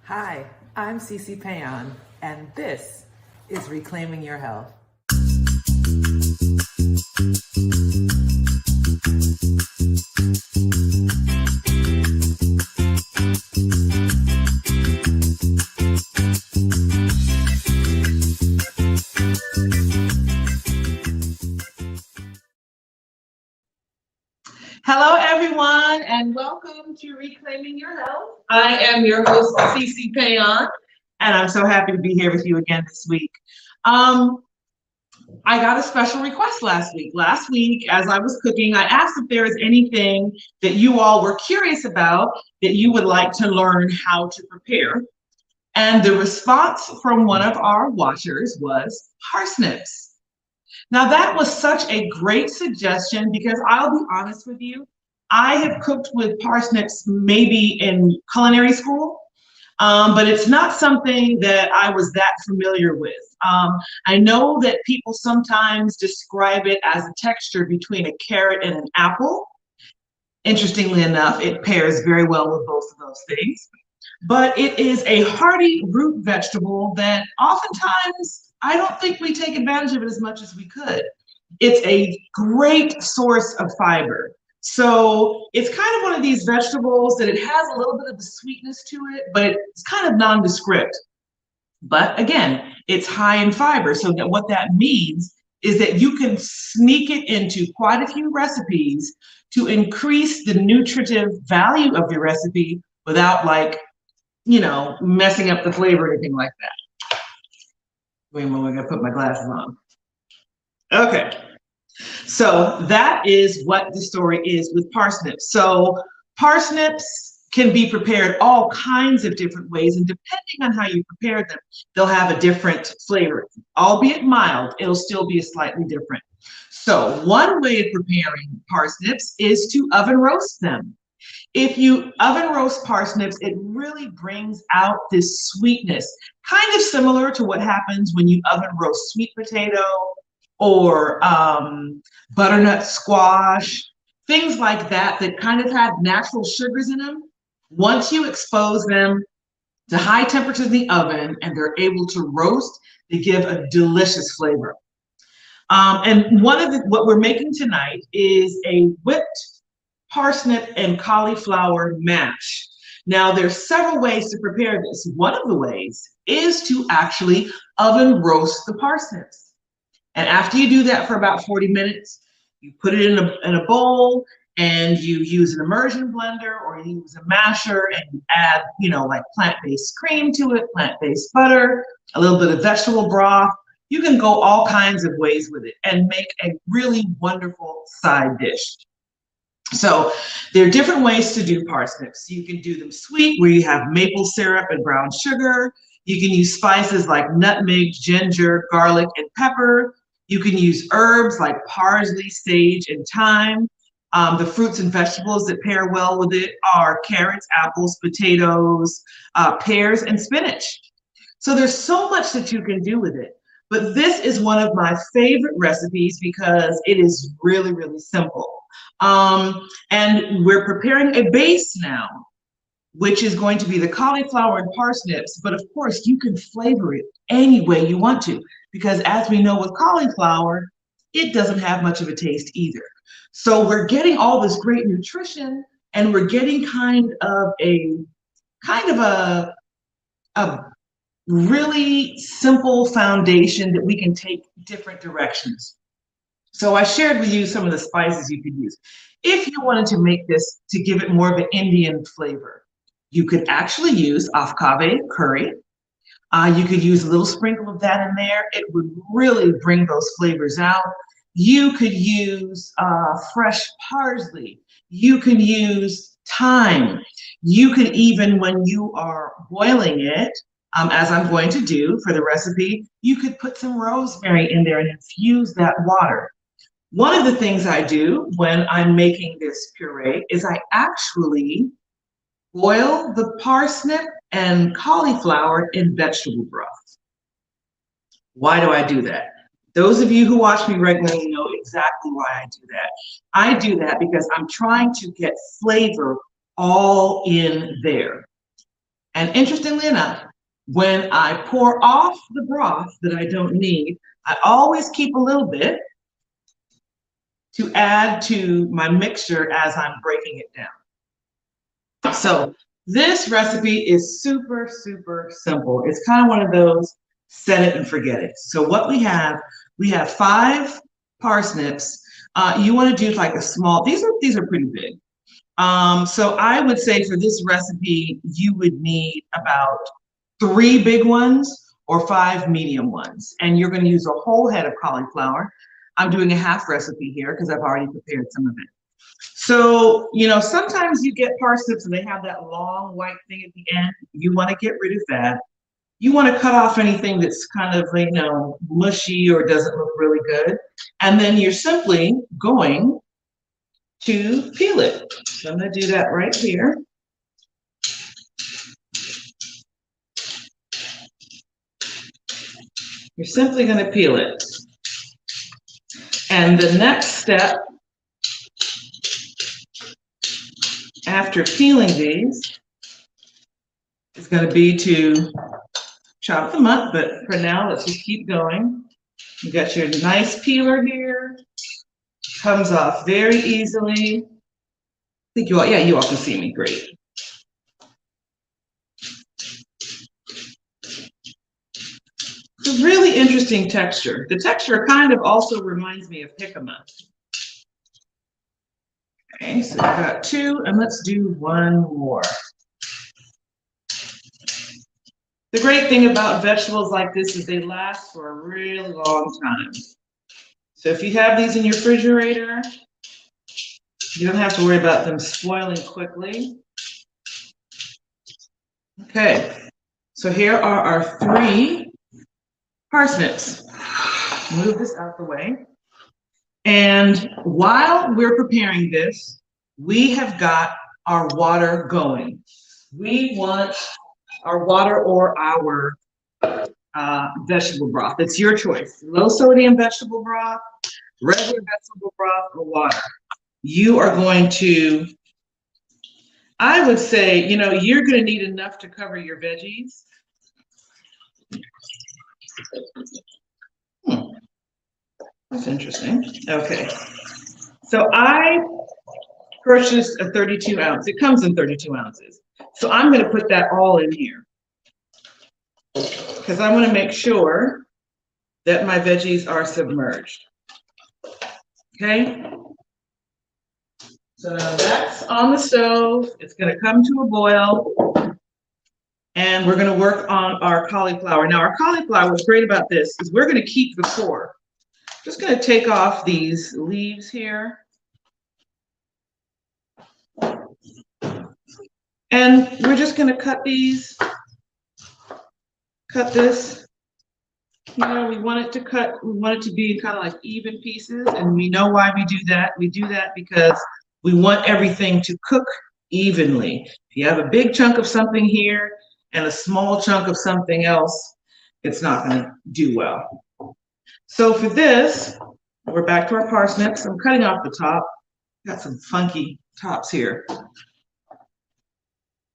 Hi, I'm C.C. Péan, and this is Reclaiming Your Health. Hello, everyone, and welcome to Reclaiming Your Health. I am your host, C.C. Péan, and I'm so happy to be here with you again this week. I got a special request last week. Last week, as I was cooking, I asked if there is anything that you all were curious about that you would like to learn how to prepare. And the response from one of our watchers was parsnips. Now, that was such a great suggestion because I'll be honest with you, I have cooked with parsnips maybe in culinary school, but it's not something that I was that familiar with. I know that people sometimes describe it as a texture between a carrot and an apple. Interestingly enough, it pairs very well with both of those things. But it is a hearty root vegetable that oftentimes I don't think we take advantage of it as much as we could. It's a great source of fiber. So it's kind of one of these vegetables that it has a little bit of the sweetness to it, but it's kind of nondescript. But again, it's high in fiber. So that what that means is that you can sneak it into quite a few recipes to increase the nutritive value of your recipe without messing up the flavor or anything like that. Wait a moment, I'm gonna put my glasses on. Okay, so that is what the story is with parsnips. So parsnips can be prepared all kinds of different ways, and depending on how you prepare them, they'll have a different flavor. Albeit mild, it'll still be slightly different. So one way of preparing parsnips is to oven roast them. If you oven roast parsnips, it really brings out this sweetness, kind of similar to what happens when you oven roast sweet potato or butternut squash, things like that that kind of have natural sugars in them. Once you expose them to high temperatures in the oven and they're able to roast, they give a delicious flavor. And what we're making tonight is a whipped parsnip and cauliflower mash. Now, there's several ways to prepare this. One of the ways is to actually oven roast the parsnips. And after you do that for about 40 minutes, you put it in a bowl and you use an immersion blender or you use a masher and you add, like plant-based cream to it, plant-based butter, a little bit of vegetable broth. You can go all kinds of ways with it and make a really wonderful side dish. So there are different ways to do parsnips. You can do them sweet, where you have maple syrup and brown sugar. You can use spices like nutmeg, ginger, garlic, and pepper. You can use herbs like parsley, sage, and thyme. The fruits and vegetables that pair well with it are carrots, apples, potatoes, pears, and spinach. So there's so much that you can do with it. But this is one of my favorite recipes because it is really, really simple. And we're preparing a base now, which is going to be the cauliflower and parsnips. But of course, you can flavor it any way you want to, because as we know with cauliflower, it doesn't have much of a taste either. So we're getting all this great nutrition, and we're getting kind of a really simple foundation that we can take different directions. So I shared with you some of the spices you could use. If you wanted to make this to give it more of an Indian flavor, you could actually use afghani curry. You could use a little sprinkle of that in there. It would really bring those flavors out. You could use fresh parsley. You can use thyme. You could even, when you are boiling it, as I'm going to do for the recipe, you could put some rosemary in there and infuse that water. One of the things I do when I'm making this puree is I actually boil the parsnip and cauliflower in vegetable broth. Why do I do that? Those of you who watch me regularly know exactly why I do that. I do that because I'm trying to get flavor all in there. And interestingly enough, when I pour off the broth that I don't need, I always keep a little bit to add to my mixture as I'm breaking it down. So this recipe is super, super simple. It's kind of one of those set it and forget it. So what we have 5 parsnips. You want to do like a small, these are pretty big. So I would say for this recipe, you would need about 3 big ones or 5 medium ones. And you're going to use a whole head of cauliflower. I'm doing a half recipe here because I've already prepared some of it. So, you know, sometimes you get parsnips and they have that long white thing at the end. You want to get rid of that. You want to cut off anything that's kind of, you know, mushy or doesn't look really good. And then you're simply going to peel it. So I'm going to do that right here. You're simply going to peel it. And the next step after peeling these is going to be to chop them up, but for now, let's just keep going. You got your nice peeler here. Comes off very easily. I think you all, yeah, you all can see me great. It's a really interesting texture. The texture kind of also reminds me of jicama. Okay, so we've got 2, and let's do 1 more. The great thing about vegetables like this is they last for a really long time. So if you have these in your refrigerator, you don't have to worry about them spoiling quickly. Okay, so here are our 3 parsnips. Move this out the way. And while we're preparing this, we have got our water going. We want our water or our vegetable broth. It's your choice. Low sodium vegetable broth, regular vegetable broth, or water. You are going to, I would say, you know, you're going to need enough to cover your veggies. That's interesting. Okay. So I purchased a 32 ounce. It comes in 32 ounces. So I'm going to put that all in here because I want to make sure that my veggies are submerged. Okay. So that's on the stove. It's going to come to a boil. And we're going to work on our cauliflower. Now, our cauliflower, what's great about this is we're going to keep the core. Just going to take off these leaves here. And we're just going to cut these. Cut this. You know, we want it to cut, we want it to be kind of like even pieces. And we know why we do that. We do that because we want everything to cook evenly. If you have a big chunk of something here and a small chunk of something else, it's not going to do well. So for this, we're back to our parsnips. I'm cutting off the top. Got some funky tops here.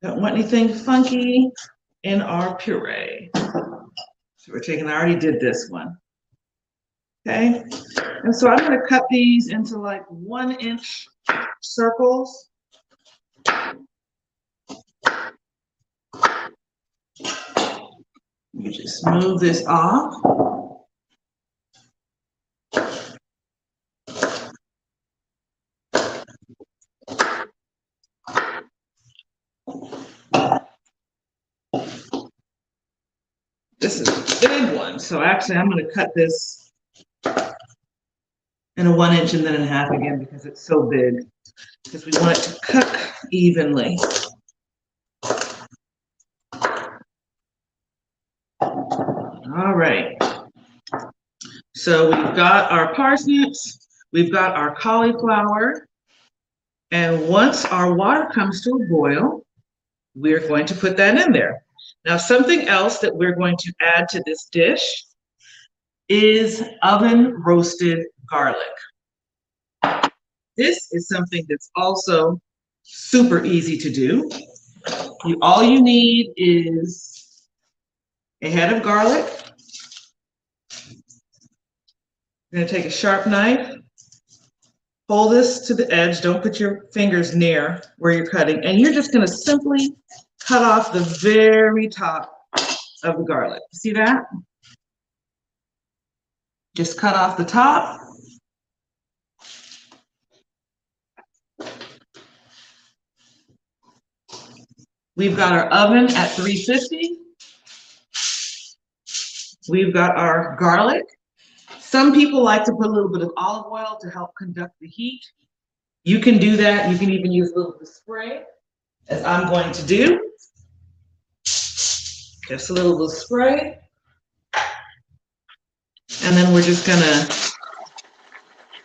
Don't want anything funky in our puree. So we're taking, I already did this one. Okay, and so I'm going to cut these into like 1-inch circles. You just move this off. This is a big one, so actually I'm going to cut this in a 1-inch and then in half again because it's so big, because we want it to cook evenly. All right, so we've got our parsnips, we've got our cauliflower, and once our water comes to a boil, we're going to put that in there. Now, something else that we're going to add to this dish is oven roasted garlic. This is something that's also super easy to do. All you need is a head of garlic. You're gonna take a sharp knife, hold this to the edge, don't put your fingers near where you're cutting, and you're just gonna simply cut off the very top of the garlic. See that? Just cut off the top. We've got our oven at 350. We've got our garlic. Some people like to put a little bit of olive oil to help conduct the heat. You can do that. You can even use a little bit of spray, as I'm going to do. Just a little bit of spray. And then we're just gonna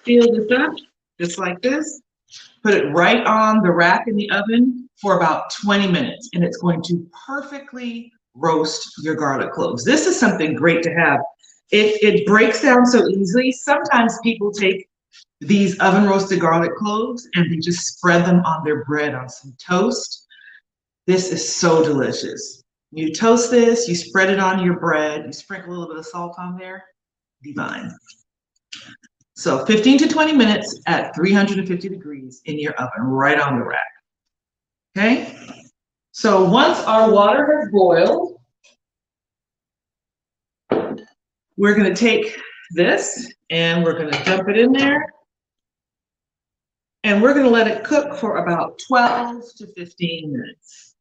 seal this up, just like this. Put it right on the rack in the oven for about 20 minutes, and it's going to perfectly roast your garlic cloves. This is something great to have. It breaks down so easily. Sometimes people take these oven roasted garlic cloves and they just spread them on their bread on some toast. This is so delicious. You toast this, you spread it on your bread, you sprinkle a little bit of salt on there, divine. So 15 to 20 minutes at 350 degrees in your oven, right on the rack. Okay? So once our water has boiled, we're going to take this and we're going to dump it in there. And we're going to let it cook for about 12 to 15 minutes.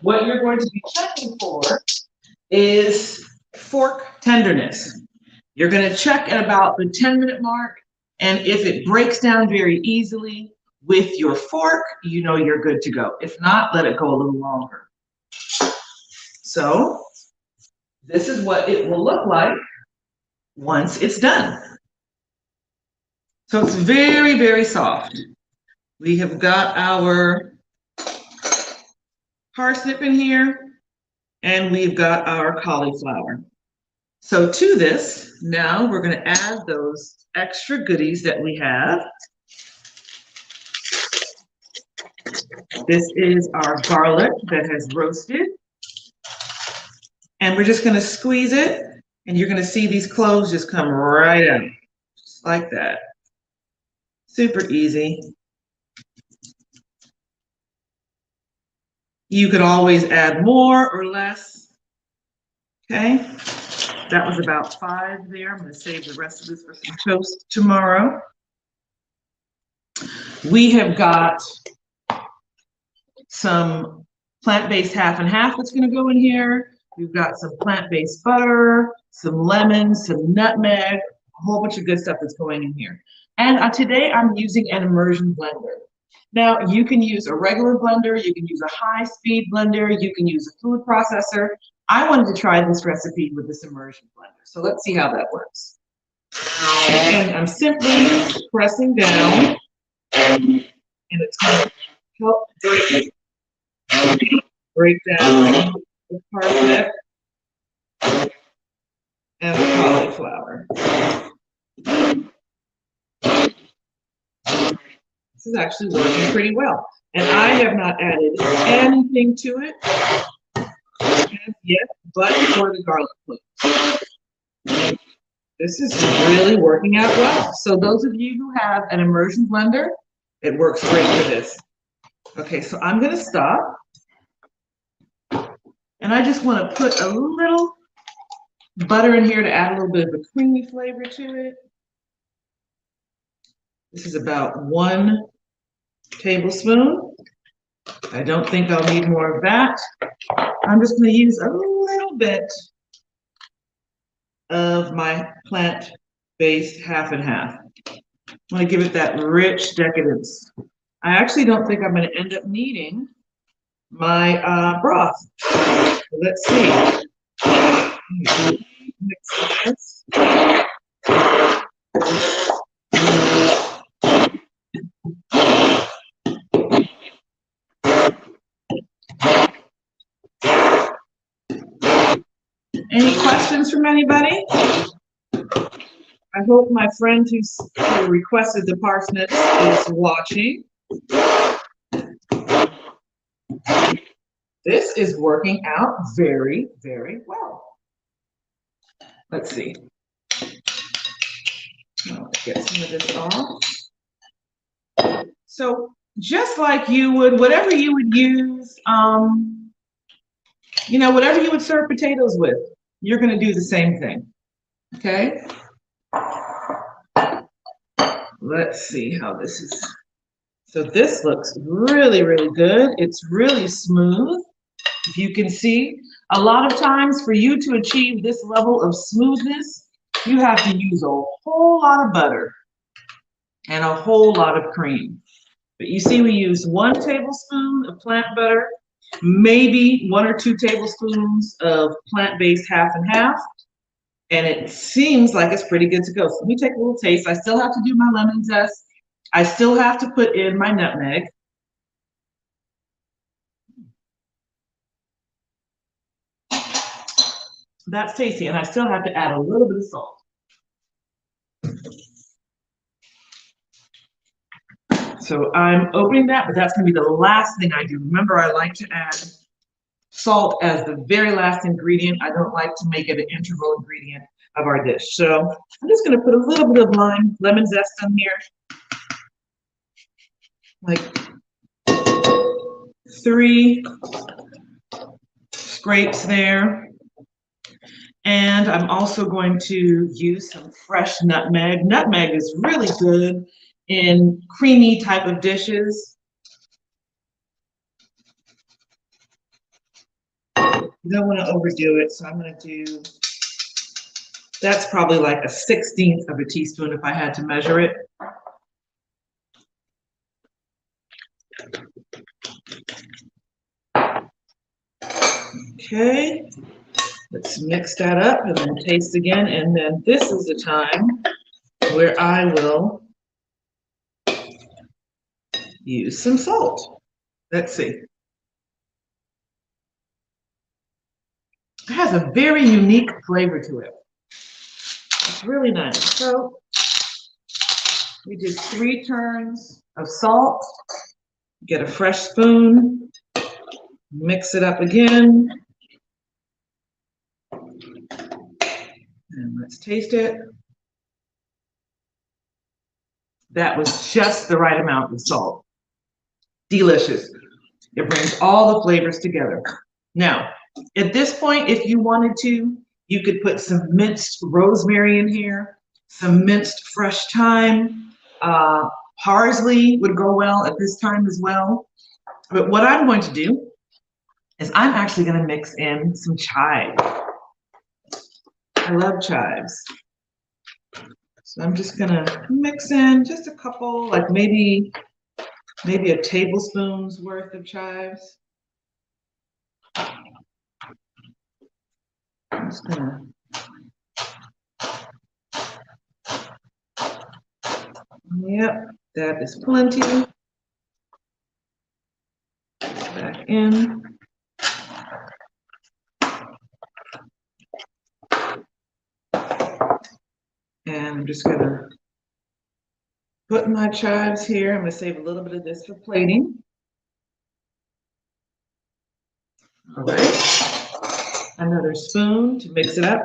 What you're going to be checking for is fork tenderness. You're going to check at about the 10-minute mark, and if it breaks down very easily with your fork, you know you're good to go. If not, let it go a little longer. So this is what it will look like once it's done. So it's very, very soft. We have got our parsnip in here, and we've got our cauliflower. So to this, now we're going to add those extra goodies that we have. This is our garlic that has roasted. And we're just going to squeeze it, and you're going to see these cloves just come right out, just like that. Super easy. You could always add more or less. Okay, that was about 5 there. I'm going to save the rest of this for some toast tomorrow. We have got some plant-based half and half that's going to go in here. We've got some plant-based butter, some lemons, some nutmeg, a whole bunch of good stuff that's going in here. And today I'm using an immersion blender. Now you can use a regular blender, you can use a high-speed blender, you can use a food processor. I wanted to try this recipe with this immersion blender. So let's see how that works. And I'm simply pressing down, and it's going to help break down the parsnip and the cauliflower. This is actually working pretty well. And I have not added anything to it as yet, but for the garlic cloves. This is really working out well. So those of you who have an immersion blender, it works great for this. Okay, so I'm going to stop. And I just want to put a little butter in here to add a little bit of a creamy flavor to it. This is about 1 tablespoon. I don't think I'll need more of that. I'm just going to use a little bit of my plant-based half and half. I want to give it that rich decadence. I actually don't think I'm going to end up needing my broth. So let's see. Mix this. Any questions from anybody? I hope my friend who requested the parsnips is watching. this is working out very, very well. Let's see. I'll get some of this off. So just like you would, whatever you would use, whatever you would serve potatoes with, you're going to do the same thing. Okay. Let's see how this is. So this looks really, really good. It's really smooth. If you can see, a lot of times for you to achieve this level of smoothness, you have to use a whole lot of butter and a whole lot of cream. But you see, we used 1 tablespoon of plant butter, maybe 1 or 2 tablespoons of plant-based half and half, and it seems like it's pretty good to go. So let me take a little taste. I still have to do my lemon zest. I still have to put in my nutmeg. That's tasty, and I still have to add a little bit of salt. So I'm opening that, but that's going to be the last thing I do. Remember, I like to add salt as the very last ingredient. I don't like to make it an integral ingredient of our dish. So I'm just going to put a little bit of lemon zest on here. Like 3 scrapes there. And I'm also going to use some fresh nutmeg. Nutmeg is really good in creamy type of dishes. You don't want to overdo it, so I'm going to do, that's probably like a 1/16 of a teaspoon if I had to measure it. Okay, let's mix that up and then taste again. And then this is the time where I will use some salt. Let's see. It has a very unique flavor to it. It's really nice. So we did 3 turns of salt. Get a fresh spoon, mix it up again. And let's taste it. That was just the right amount of salt. Delicious. It brings all the flavors together. Now, at this point, if you wanted to, you could put some minced rosemary in here, some minced fresh thyme. Parsley would go well at this time as well. But what I'm going to do is I'm actually going to mix in some chives. I love chives. So I'm just going to mix in just a couple, like maybe a tablespoon's worth of chives. I'm just gonna Yep, that is plenty. Back in. And I'm just gonna put my chives here. I'm gonna save a little bit of this for plating. All right, another spoon to mix it up.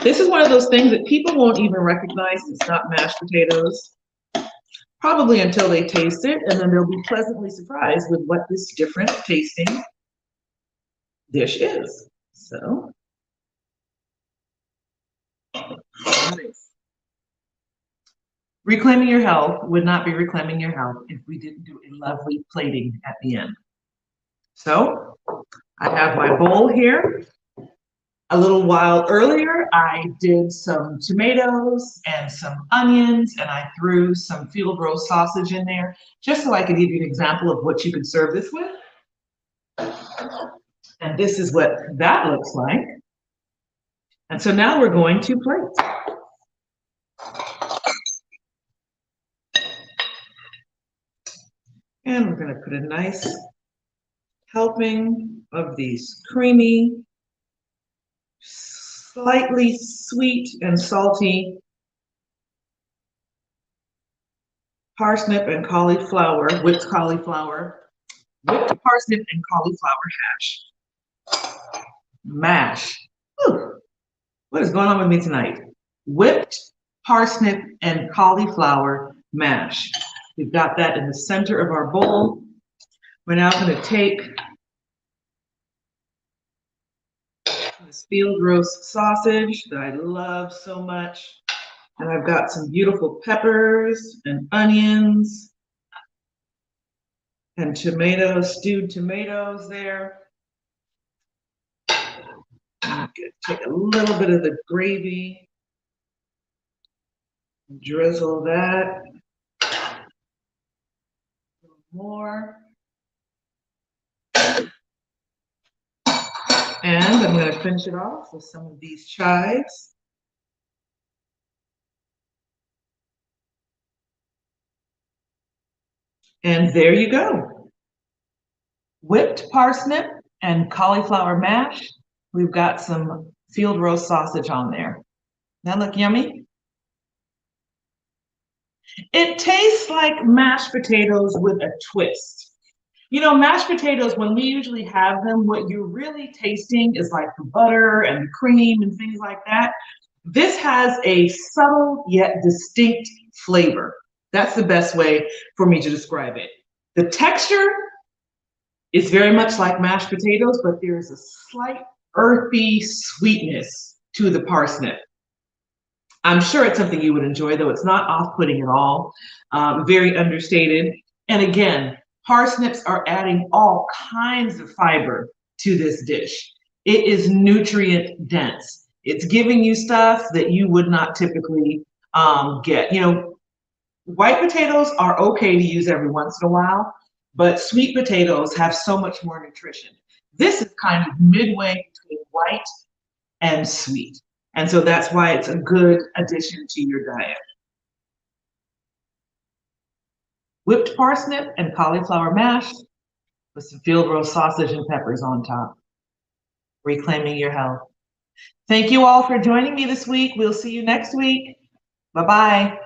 This is one of those things that people won't even recognize it's not mashed potatoes, probably until they taste it, and then they'll be pleasantly surprised with what this different tasting dish is. So, nice. Reclaiming your health would not be reclaiming your health if we didn't do a lovely plating at the end. So, I have my bowl here. A little while earlier, I did some tomatoes and some onions, and I threw some field roast sausage in there, just so I could give you an example of what you could serve this with. And this is what that looks like. And so now we're going to plate. And we're going to put a nice helping of these creamy, slightly sweet and salty parsnip and cauliflower, whipped cauliflower whipped parsnip and cauliflower mash. Whew. What is going on with me tonight? Whipped parsnip and cauliflower mash. We've got that in the center of our bowl. We're now going to take this field roast sausage that I love so much. And I've got some beautiful peppers and onions and tomatoes, stewed tomatoes there. I'm going to take a little bit of the gravy, drizzle that. A little more. And I'm going to finish it off with some of these chives. And there you go. Whipped parsnip and cauliflower mash. We've got some field roast sausage on there. That look yummy? It tastes like mashed potatoes with a twist. You know, mashed potatoes, when we usually have them, what you're really tasting is like the butter and the cream and things like that. This has a subtle yet distinct flavor. That's the best way for me to describe it. The texture is very much like mashed potatoes, but there's a slight earthy sweetness to the parsnip. I'm sure it's something you would enjoy, though it's not off-putting at all, very understated. And again, parsnips are adding all kinds of fiber to this dish. It is nutrient dense. It's giving you stuff that you would not typically get. You know, white potatoes are okay to use every once in a while, but sweet potatoes have so much more nutrition. This is kind of midway between white and sweet. And so that's why it's a good addition to your diet. Whipped parsnip and cauliflower mash with some field roast sausage and peppers on top. Reclaiming your health. Thank you all for joining me this week. We'll see you next week. Bye-bye.